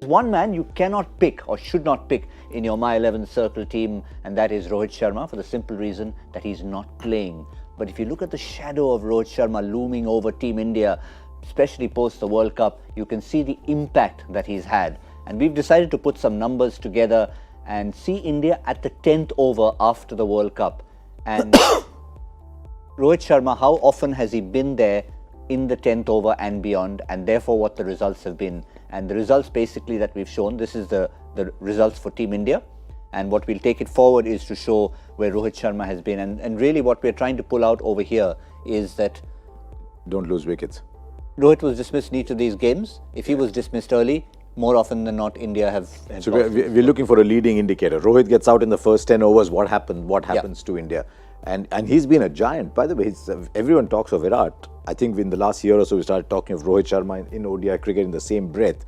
One man you cannot pick or should not pick in your My 11 Circle team, and that is Rohit Sharma, for the simple reason that he's not playing. But if you look at the shadow of Rohit Sharma looming over Team India, especially post the World Cup, you can see the impact that he's had. And we've decided to put some numbers together and see India at the 10th over after the World Cup. And Rohit Sharma, how often has he been there in the 10th over and beyond, and therefore what the results have been. And the results basically that we've shown, this is the results for Team India. And what we'll take it forward is to show where Rohit Sharma has been. And really what we're trying to pull out over here is that... Don't lose wickets. Rohit was dismissed in each of these games. If he was dismissed early, more often than not, India have so we're looking for a leading indicator. Rohit gets out in the first 10 overs, what happens to India? And he's been a giant. By the way, everyone talks of Virat. I think in the last year or so, we started talking of Rohit Sharma in ODI cricket in the same breath.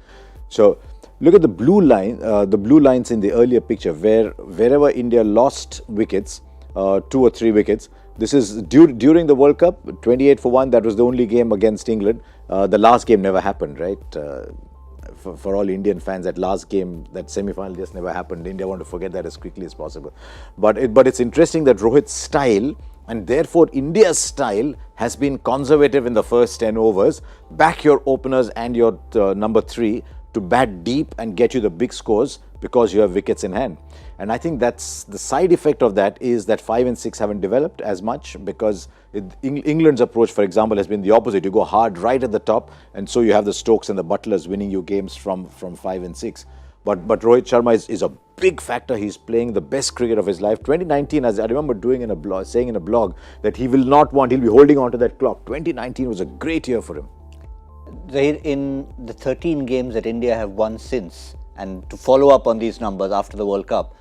So look at the blue line, the blue lines in the earlier picture, wherever India lost wickets, 2 or 3 wickets. This is during the World Cup, 28 for 1. That was the only game against England. The last game never happened, right? For all Indian fans, that last game, that semi-final just never happened. India want to forget that as quickly as possible. But it's interesting that Rohit's style, and therefore India's style, has been conservative in the first 10 overs. Back your openers and your number 3 to bat deep and get you the big scores because you have wickets in hand. And I think that's the side effect of that, is that 5 and 6 haven't developed as much, because England's approach, for example, has been the opposite. You go hard right at the top, and so you have the Stokes and the Butlers winning you games from 5 and 6. But Rohit Sharma is a big factor. He's playing the best cricket of his life. 2019, as I remember saying in a blog, that he'll be holding on to that clock. 2019 was a great year for him. In the 13 games that India have won since, and to follow up on these numbers after the World Cup,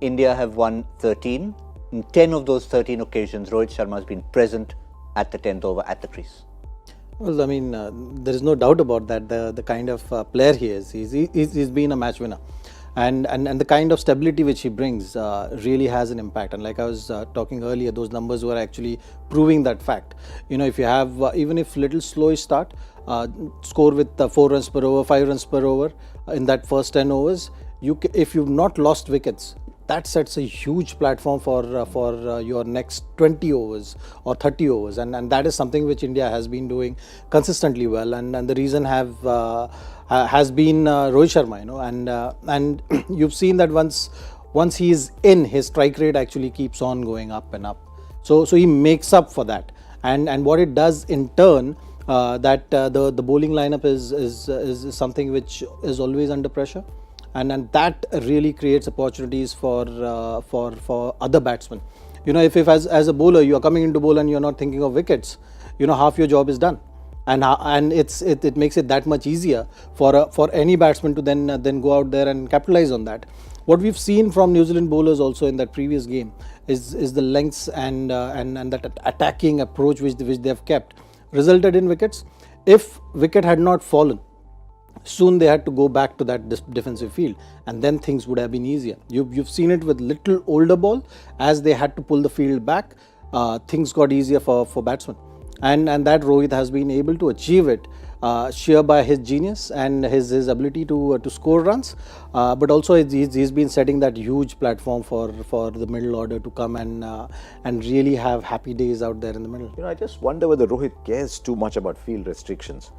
India have won 13. In 10 of those 13 occasions, Rohit Sharma has been present at the 10th over at the crease. Well, I mean, there is no doubt about that. The kind of player he is, he's been a match winner. And the kind of stability which he brings really has an impact. And like I was talking earlier, those numbers were actually proving that fact. You know, if you have, even if little slow start, score with 4 runs per over, 5 runs per over in that first 10 overs, if you've not lost wickets, that sets a huge platform for your next 20 overs or 30 overs. And that is something which India has been doing consistently well. And the reason has been Rohit Sharma, you know, and you've seen that once he is in, his strike rate actually keeps on going up and up. So he makes up for that. And what it does in turn, that the bowling lineup is something which is always under pressure. And that really creates opportunities for other batsmen. You know, if as a bowler you are coming into bowl and you're not thinking of wickets, you know, half your job is done, and it makes it that much easier for any batsman to then go out there and capitalize on that. What we've seen from New Zealand bowlers also in that previous game is the lengths and that attacking approach which they have kept resulted in wickets. If wicket had not fallen, soon they had to go back to that defensive field, and then things would have been easier. You've seen it with little older ball. As they had to pull the field back, things got easier for batsmen, and that Rohit has been able to achieve it sheer by his genius and his ability to score runs, but also he's been setting that huge platform for the middle order to come and really have happy days out there in the middle. You know, I just wonder whether Rohit cares too much about field restrictions.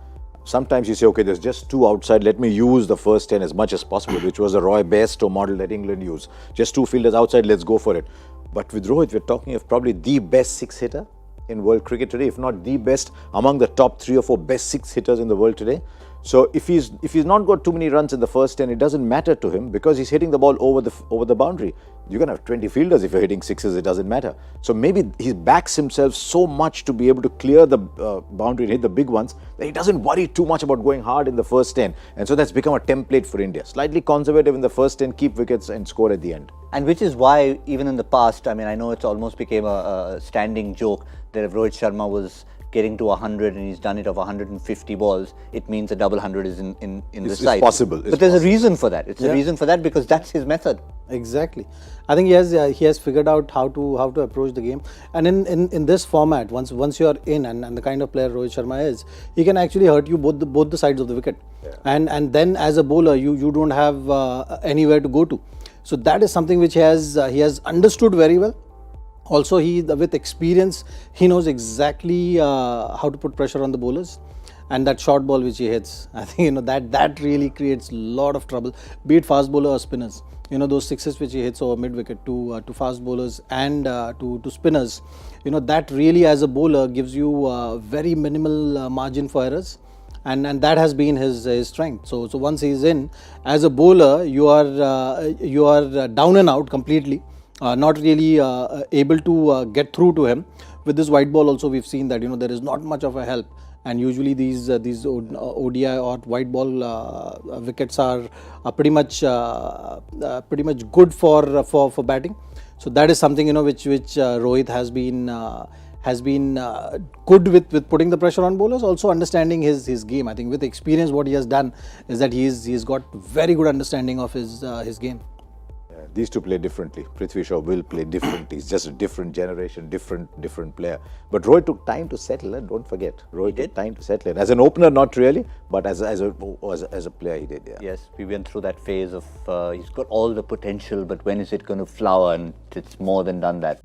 Sometimes you say, okay, there's just 2 outside, let me use the first 10 as much as possible, which was the Roy Bairstow model that England used. Just 2 fielders outside, let's go for it. But with Rohit, we're talking of probably the best 6-hitter in world cricket today, if not the best, among the top 3 or 4 best 6-hitters in the world today. So if he's not got too many runs in the first 10, it doesn't matter to him, because he's hitting the ball over the boundary. You can have 20 fielders if you're hitting 6s, it doesn't matter. So maybe he backs himself so much to be able to clear the boundary and hit the big ones that he doesn't worry too much about going hard in the first 10. And so that's become a template for India. Slightly conservative in the first 10, keep wickets and score at the end. And which is why even in the past, I mean, I know it's almost became a standing joke that if Rohit Sharma was getting to 100 and he's done it of 150 balls, it means a double 100 is in the It's side. possible. It's But there's possible. a reason for that. It's a reason for that because that's his method. Exactly. I think he has figured out how to approach the game, and in this format, once you are in, and the kind of player Rohit Sharma is, he can actually hurt you both the sides of the wicket, and then as a bowler you don't have anywhere to go to. So that is something which he has understood very well. Also, with experience, he knows exactly how to put pressure on the bowlers. And that short ball which he hits, I think that really creates a lot of trouble. Be it fast bowler or spinners, those sixes which he hits over mid wicket to fast bowlers and to spinners, that really as a bowler gives you very minimal margin for errors. And that has been his strength. So once he's in as a bowler, you are down and out completely. Not really able to get through to him. With this white ball also, we've seen that there is not much of a help, and usually these ODI or white ball wickets are pretty much good for batting. So that is something which Rohit has been good with putting the pressure on bowlers. Also understanding his game. I think with experience, what he has done is that he's got very good understanding of his game. These two play differently. Prithvi Shaw will play differently. He's just a different generation, different player. But Rohit took time to settle in. Don't forget, Rohit took time to settle in. As an opener, not really, but as a player, he did. Yeah. Yes, we went through that phase of he's got all the potential, but when is it going to flower? And it's more than done that.